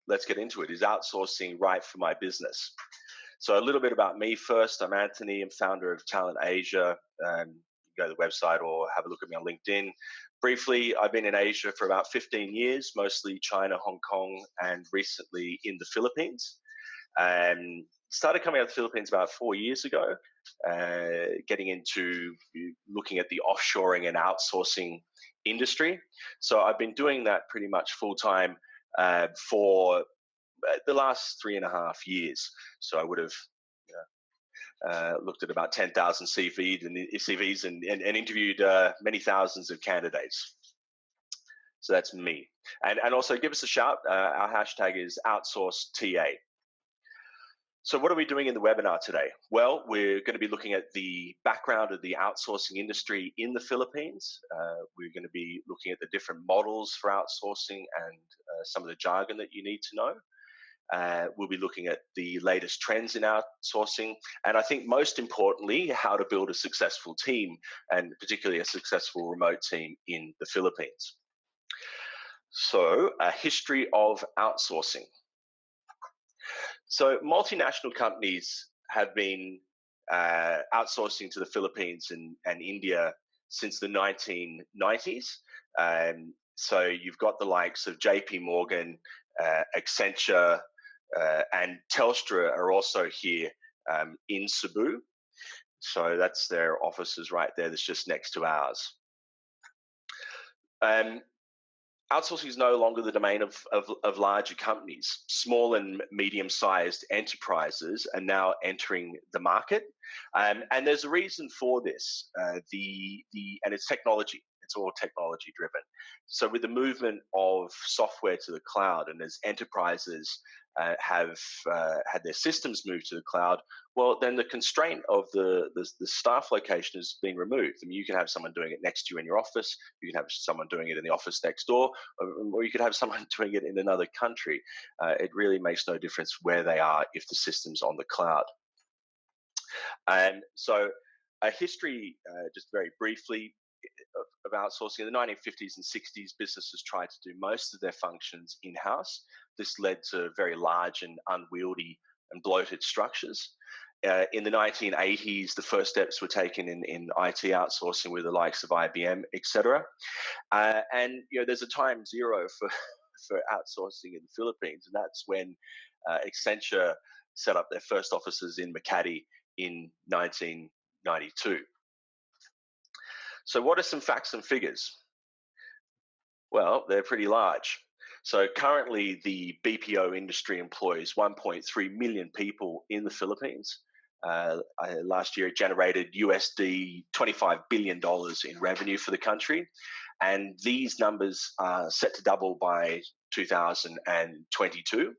let's get into it. Is outsourcing right for my business? So a little bit about me first. I'm Anthony. I'm founder of Talent Asia. You go to the website or have a look at me on LinkedIn. Briefly, I've been in Asia for about 15 years, mostly China, Hong Kong, and recently in the Philippines. Started coming out of the Philippines about 4 years ago, getting into looking at the offshoring and outsourcing industry. So I've been doing that pretty much full time for the last 3.5 years. So I would have looked at about 10,000 CVs and interviewed many thousands of candidates. So that's me. And also give us a shout. Our hashtag is OutsourceTA. So what are we doing in the webinar today? Well, we're going to be looking at the background of the outsourcing industry in the Philippines. We're going to be looking at the different models for outsourcing and some of the jargon that you need to know. We'll be looking at the latest trends in outsourcing, and I think most importantly, how to build a successful team, and particularly a successful remote team in the Philippines. So, a history of outsourcing. So multinational companies have been outsourcing to the Philippines and India since the 1990s. So you've got the likes of JP Morgan, Accenture, and Telstra are also here in Cebu. So that's their offices right there. That's just next to ours. Outsourcing is no longer the domain of larger companies. Small and medium-sized enterprises are now entering the market, and there's a reason for this. And it's technology. It's all technology driven. So with the movement of software to the cloud, and as enterprises have had their systems moved to the cloud, well, then the constraint of the staff location has been removed. I mean, you can have someone doing it next to you in your office, you can have someone doing it in the office next door, or you could have someone doing it in another country. It really makes no difference where they are if the system's on the cloud. And so a history, just very briefly, of outsourcing. In the 1950s and 60s, businesses tried to do most of their functions in-house. This led to very large and unwieldy and bloated structures. In the 1980s, the first steps were taken in IT outsourcing with the likes of IBM, etc. And there's a time zero for outsourcing in the Philippines, and that's when Accenture set up their first offices in Makati in 1992. So what are some facts and figures? Well, they're pretty large. So currently the BPO industry employs 1.3 million people in the Philippines. Last year it generated USD $25 billion in revenue for the country. And these numbers are set to double by 2022.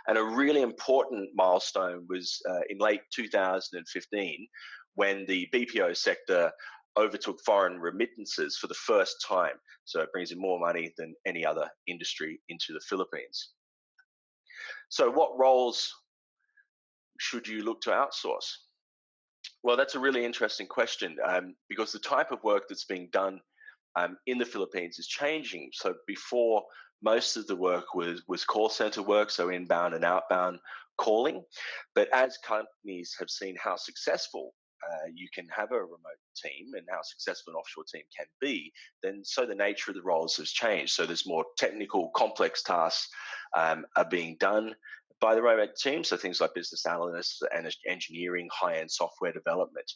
And a really important milestone was in late 2015 when the BPO sector overtook foreign remittances for the first time. So it brings in more money than any other industry into the Philippines. So what roles should you look to outsource? Well, that's a really interesting question because the type of work that's being done in the Philippines is changing. So before, most of the work was call center work, so inbound and outbound calling. But as companies have seen how successful you can have a remote team and how successful an offshore team can be, then so the nature of the roles has changed. So there's more technical, complex tasks are being done by the remote team. So things like business analysts and engineering, high-end software development.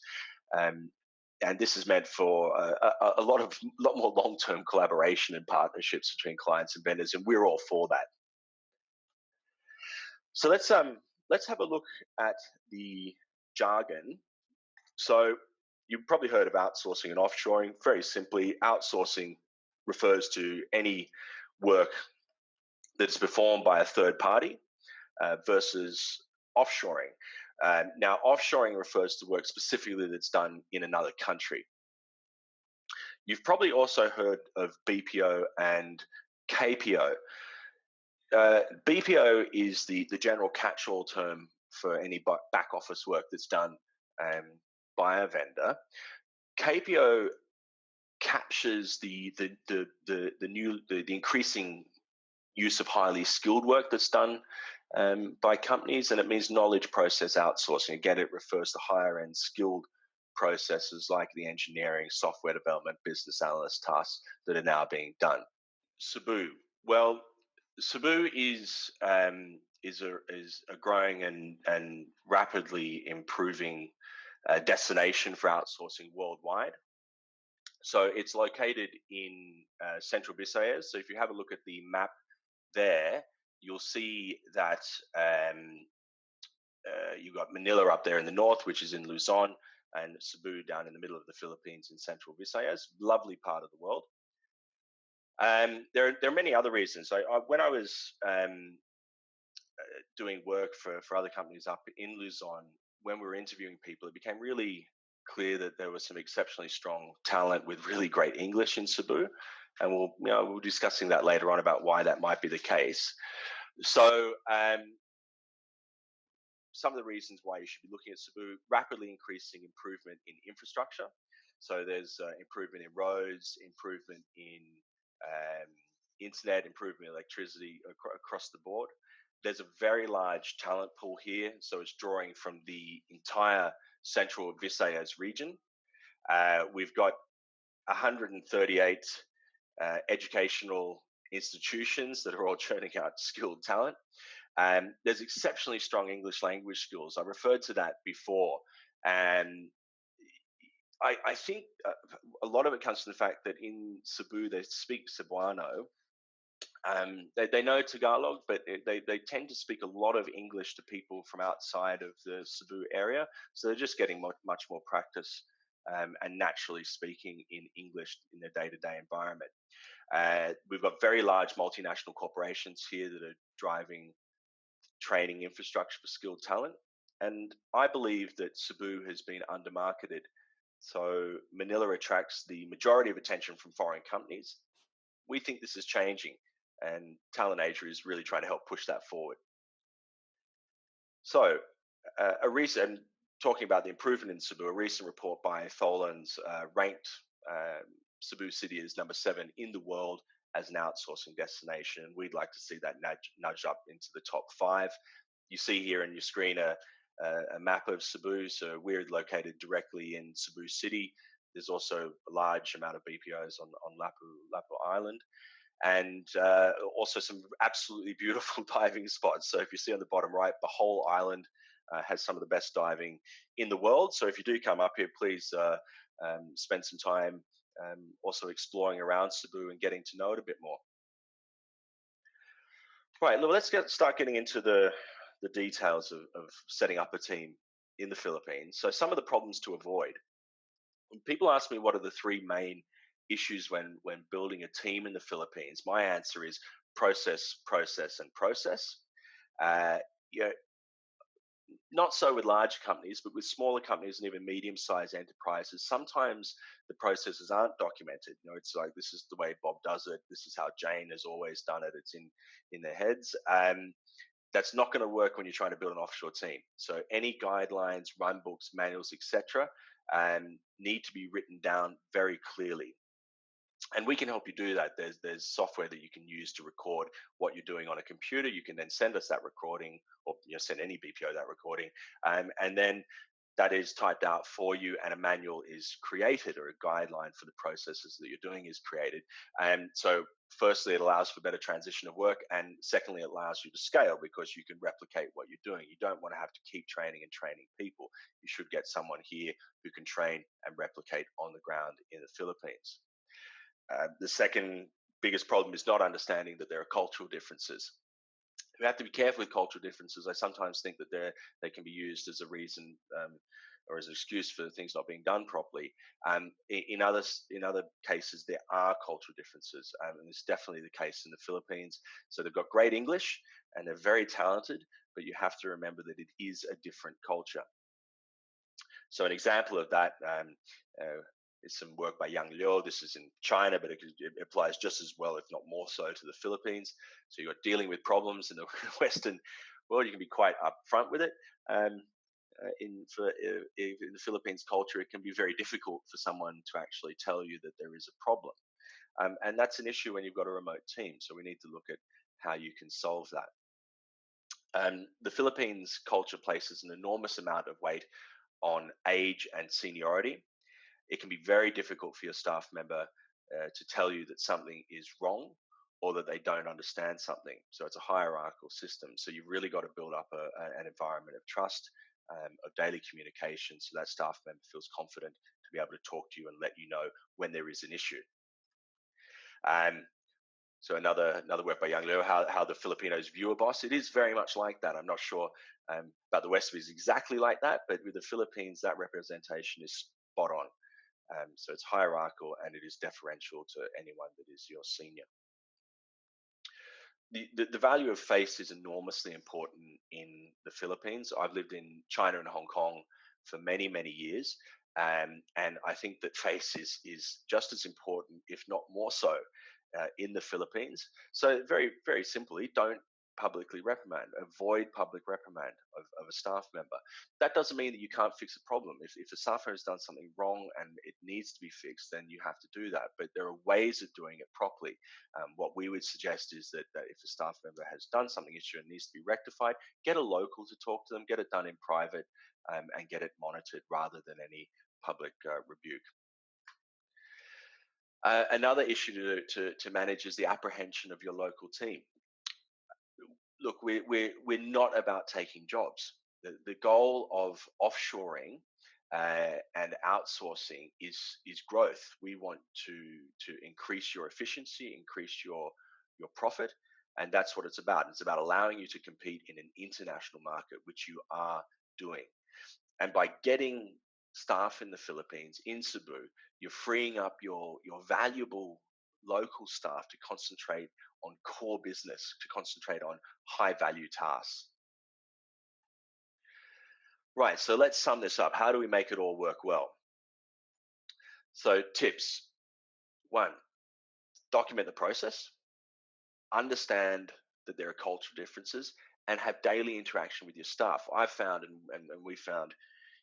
And this is meant for a lot more long-term collaboration and partnerships between clients and vendors, and we're all for that. So let's have a look at the jargon. So you've probably heard of outsourcing and offshoring. Very simply, outsourcing refers to any work that is performed by a third party versus offshoring. Now, offshoring refers to work specifically that's done in another country. You've probably also heard of BPO and KPO. BPO is the general catch-all term for any back office work that's done by a vendor. KPO captures the increasing use of highly skilled work that's done by companies, and it means knowledge process outsourcing. Again, it refers to higher end skilled processes like the engineering, software development, business analyst tasks that are now being done. Cebu. Well, Cebu is a growing and rapidly improving destination for outsourcing worldwide. So it's located in central Visayas. So if you have a look at the map there, you'll see that you've got Manila up there in the north, which is in Luzon, and Cebu down in the middle of the Philippines in central Visayas. Lovely part of the world. There are many other reasons. When I was doing work for other companies up in Luzon, when we were interviewing people, it became really clear that there was some exceptionally strong talent with really great English in Cebu, and we'll be discussing that later on about why that might be the case. So some of the reasons why you should be looking at Cebu: rapidly increasing improvement in infrastructure. So there's improvement in roads, improvement in internet, improvement in electricity across the board. There's a very large talent pool here, so it's drawing from the entire central Visayas region. We've got 138 educational institutions that are all churning out skilled talent. There's exceptionally strong English language skills. I referred to that before, and I think a lot of it comes from the fact that in Cebu they speak Cebuano. They know Tagalog, but they tend to speak a lot of English to people from outside of the Cebu area. So they're just getting much more practice and naturally speaking in English in their day-to-day environment. We've got very large multinational corporations here that are driving training infrastructure for skilled talent. And I believe that Cebu has been undermarketed. So Manila attracts the majority of attention from foreign companies. We think this is changing, and Talent Asia is really trying to help push that forward. So talking about the improvement in Cebu, a recent report by Tholan's ranked Cebu City as number 7 in the world as an outsourcing destination. We'd like to see that nudge up into the top 5. You see here on your screen a map of Cebu. So we're located directly in Cebu City. There's also a large amount of BPOs on Lapu Island, and also some absolutely beautiful diving spots. So if you see on the bottom right, the whole island has some of the best diving in the world. So if you do come up here, please spend some time also exploring around Cebu and getting to know it a bit more. Right, let's start getting into the details of setting up a team in the Philippines. So some of the problems to avoid. When people ask me what are the 3 main issues when building a team in the Philippines, my answer is process, process, and process. Not so with large companies, but with smaller companies and even medium-sized enterprises, sometimes the processes aren't documented. It's like, this is the way Bob does it. This is how Jane has always done it. It's in their heads. That's not going to work when you're trying to build an offshore team. So any guidelines, run books, manuals, etc., need to be written down very clearly. And we can help you do that. There's software that you can use to record what you're doing on a computer. You can then send us that recording, or send any BPO that recording, and then that is typed out for you, and a manual is created, or a guideline for the processes that you're doing is created. And so firstly, it allows for better transition of work, and secondly, it allows you to scale because you can replicate what you're doing. You don't want to have to keep training and training people. You should get someone here who can train and replicate on the ground in the Philippines. The second biggest problem is not understanding that there are cultural differences. We have to be careful with cultural differences. I sometimes think that they can be used as a reason or as an excuse for things not being done properly. In other cases, there are cultural differences, and it's definitely the case in the Philippines. So they've got great English and they're very talented, but you have to remember that it is a different culture. So an example of that is some work by Yang Liu. This is in China, but it applies just as well, if not more so, to the Philippines. So you're dealing with problems in the Western world. You can be quite upfront with it. In the Philippines culture, it can be very difficult for someone to actually tell you that there is a problem. And that's an issue when you've got a remote team. So we need to look at how you can solve that. The Philippines culture places an enormous amount of weight on age and seniority. It can be very difficult for your staff member to tell you that something is wrong or that they don't understand something. So it's a hierarchical system. So you've really got to build up an environment of trust, of daily communication, so that staff member feels confident to be able to talk to you and let you know when there is an issue. So another work by Young Leo, how the Filipinos view a boss. It is very much like that. I'm not sure about the West is exactly like that, but with the Philippines, that representation is spot on. So it's hierarchical and it is deferential to anyone that is your senior. The value of face is enormously important in the Philippines. I've lived in China and Hong Kong for many, many years. And I think that face is just as important, if not more so, in the Philippines. So very, very simply, don't publicly reprimand, avoid public reprimand of a staff member. That doesn't mean that you can't fix a problem. If a staff member has done something wrong and it needs to be fixed, then you have to do that. But there are ways of doing it properly. What we would suggest is that if a staff member has done something issue and needs to be rectified, get a local to talk to them, get it done in private, and get it monitored rather than any public rebuke. Another issue to manage is the apprehension of your local team. Look, we're not about taking jobs. The goal of offshoring and outsourcing is growth. We want to increase your efficiency, increase your profit, and that's what it's about. It's about allowing you to compete in an international market, which you are doing. And by getting staff in the Philippines, in Cebu, you're freeing up your valuable local staff to concentrate on core business, to concentrate on high value tasks. Right, so let's sum this up. How do we make it all work well? So tips. 1, document the process, understand that there are cultural differences, and have daily interaction with your staff. I've found, and we found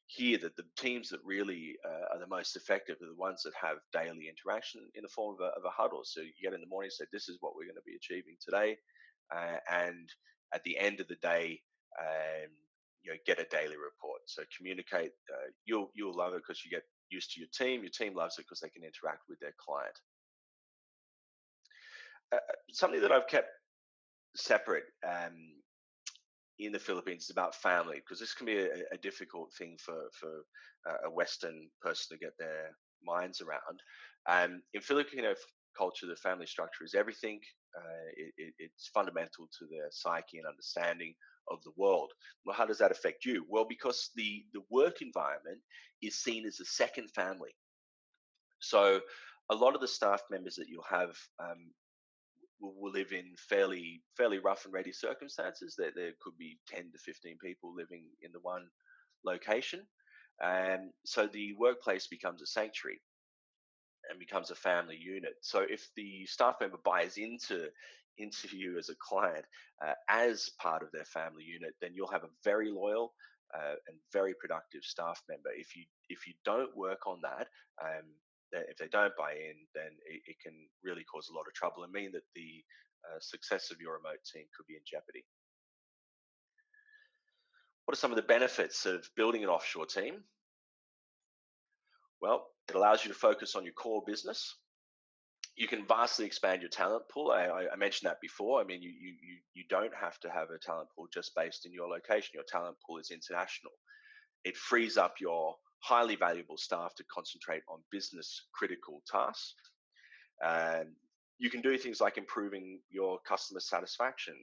here, that the teams that really are the most effective are the ones that have daily interaction in the form of a huddle. So you get in the morning and say, this is what we're going to be achieving today. And at the end of the day, get a daily report. So communicate. You'll love it because you get used to your team. Your team loves it because they can interact with their client. Something that I've kept separate in the Philippines is about family, because this can be a difficult thing for a Western person to get their minds around. In Filipino culture, the family structure is everything. It's fundamental to their psyche and understanding of the world. Well, how does that affect you? Well, because the work environment is seen as a second family. So a lot of the staff members that you'll have will live in fairly rough and ready circumstances. There could be 10 to 15 people living in the one location. So the workplace becomes a sanctuary and becomes a family unit. So if the staff member buys into you as a client as part of their family unit, then you'll have a very loyal and very productive staff member. If you don't work on that, if they don't buy in, then it can really cause a lot of trouble and mean that the success of your remote team could be in jeopardy. What are some of the benefits of building an offshore team? Well, it allows you to focus on your core business. You can vastly expand your talent pool. I mentioned that before. I mean, you don't have to have a talent pool just based in your location. Your talent pool is international. It frees up your highly valuable staff to concentrate on business critical tasks. You can do things like improving your customer satisfaction.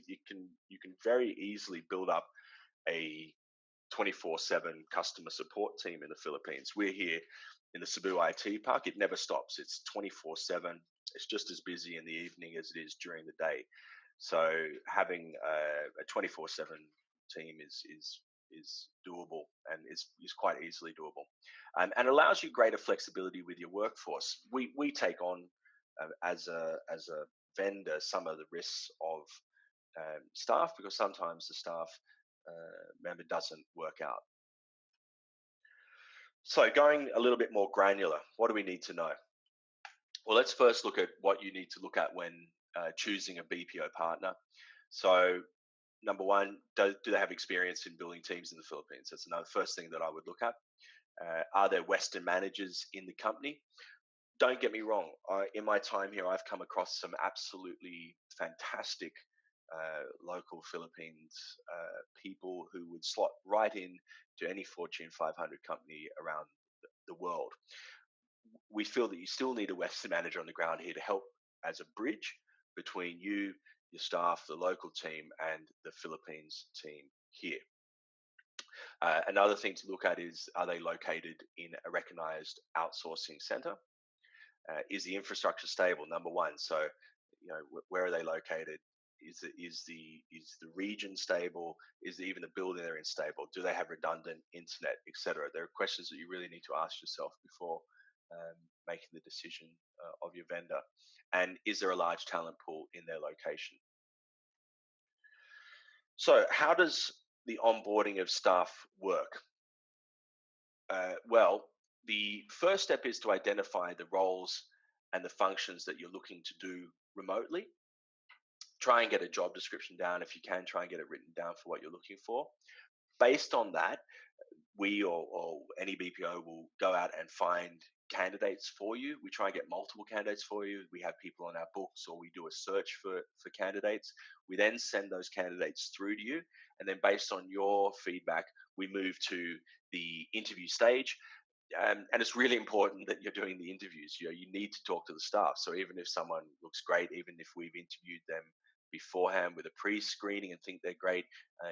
You can very easily build up a 24/7 customer support team in the Philippines. We're here in the Cebu IT park. It never stops. It's 24/7. It's just as busy in the evening as it is during the day. So having a 24/7 team is doable and is quite easily doable, and allows you greater flexibility with your workforce. We take on as a vendor some of the risks of staff, because sometimes the staff member doesn't work out. So going a little bit more granular, what do we need to know? Well, let's first look at what you need to look at when choosing a BPO partner. So number one, do they have experience in building teams in the Philippines? That's another first thing that I would look at. Are there Western managers in the company? Don't get me wrong. In my time here, I've come across some absolutely fantastic local Philippines people who would slot right in to any Fortune 500 company around the world. We feel that you still need a Western manager on the ground here to help as a bridge between you, your staff, the local team, and the Philippines team here. Another thing to look at is, are they located in a recognized outsourcing center? Is the infrastructure stable? Number one. So, where are they located? Is the region stable? Is even the building they're in stable? Do they have redundant internet, etc.? There are questions that you really need to ask yourself before making the decision of your vendor. And is there a large talent pool in their location? So, how does the onboarding of staff work? Well, the first step is to identify the roles and the functions that you're looking to do remotely. Try and get a job description down. If you can, try and get it written down for what you're looking for. Based on that, we or any BPO will go out and find candidates for you. We try and get multiple candidates for you. We have people on our books, or we do a search for candidates. We then send those candidates through to you, and then based on your feedback, we move to the interview stage. And it's really important that you're doing the interviews. You need to talk to the staff. So even if someone looks great, even if we've interviewed them beforehand with a pre-screening and think they're great,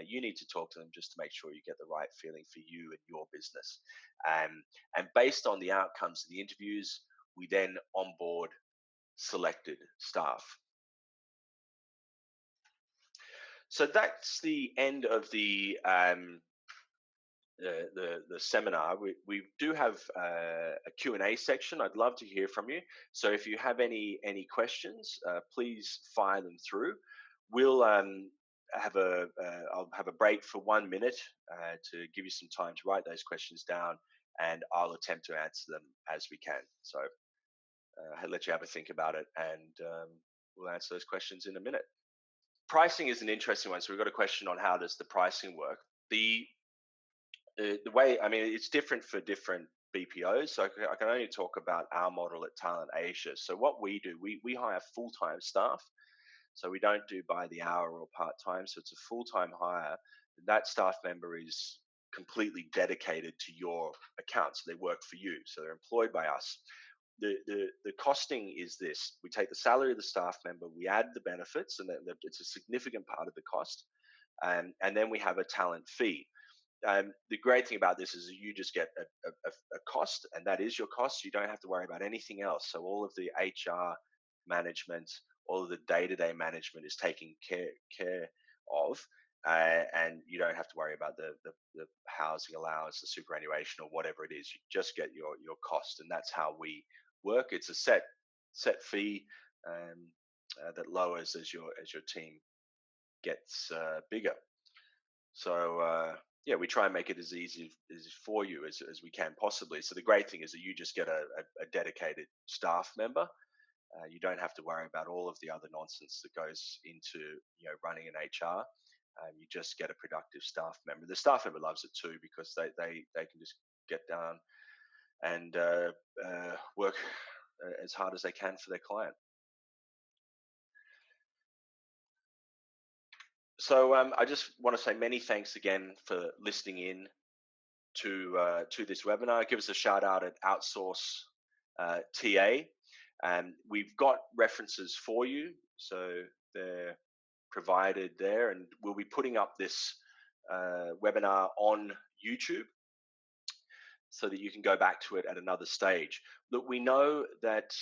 you need to talk to them just to make sure you get the right feeling for you and your business. And based on the outcomes of the interviews, we then onboard selected staff. So that's the end of the seminar. We do have a Q&A section. I'd love to hear from you. So if you have any questions, please fire them through. We'll I'll have a break for 1 minute to give you some time to write those questions down, and I'll attempt to answer them as we can. So I'll let you have a think about it, and we'll answer those questions in a minute. Pricing is an interesting one. So we've got a question on how does the pricing work. The way, I mean, it's different for different BPOs. So I can only talk about our model at Talent Asia. So what we do, we hire full-time staff. So we don't do by the hour or part-time. So it's a full-time hire. That staff member is completely dedicated to your account. So they work for you. So they're employed by us. The costing is this: we take the salary of the staff member, we add the benefits, and it's a significant part of the cost, and then we have a talent fee. The great thing about this is that you just get a cost, and that is your cost. You don't have to worry about anything else. So all of the HR management, all of the day-to-day management is taken care of, and you don't have to worry about the housing allowance, the superannuation, or whatever it is. You just get your cost, and that's how we work. It's a set fee that lowers as your team gets bigger. So yeah, we try and make it as easy as for you as we can possibly. So the great thing is that you just get a dedicated staff member. You don't have to worry about all of the other nonsense that goes into running an HR. You just get a productive staff member. The staff member loves it too, because they can just get down and work as hard as they can for their client. So I just want to say many thanks again for listening in to this webinar. Give us a shout out at Outsource TA. And we've got references for you, so they're provided there, and we'll be putting up this webinar on YouTube so that you can go back to it at another stage. Look, we know that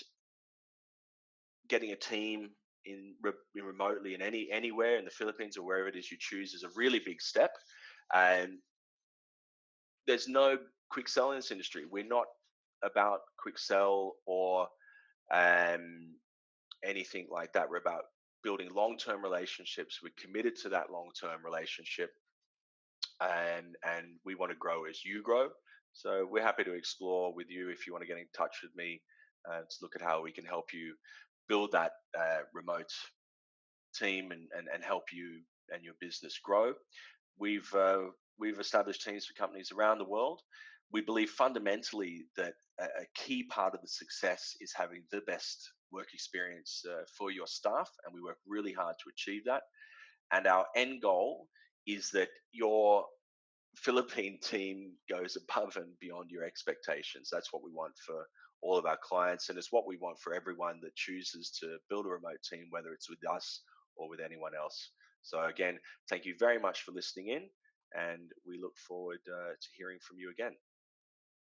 getting a team in remotely in anywhere in the Philippines or wherever it is you choose is a really big step, and there's no quick sell in this industry. We're not about quick sell or anything like that. We're about building long-term relationships. We're committed to that long-term relationship, and we want to grow as you grow. So we're happy to explore with you if you want to get in touch with me to look at how we can help you build that remote team and help you and your business grow. We've we've established teams for companies around the world. We believe fundamentally that a key part of the success is having the best work experience for your staff, and we work really hard to achieve that. And our end goal is that your Philippine team goes above and beyond your expectations. That's what we want for all of our clients, and it's what we want for everyone that chooses to build a remote team, whether it's with us or with anyone else. So, again, thank you very much for listening in, and we look forward to hearing from you again.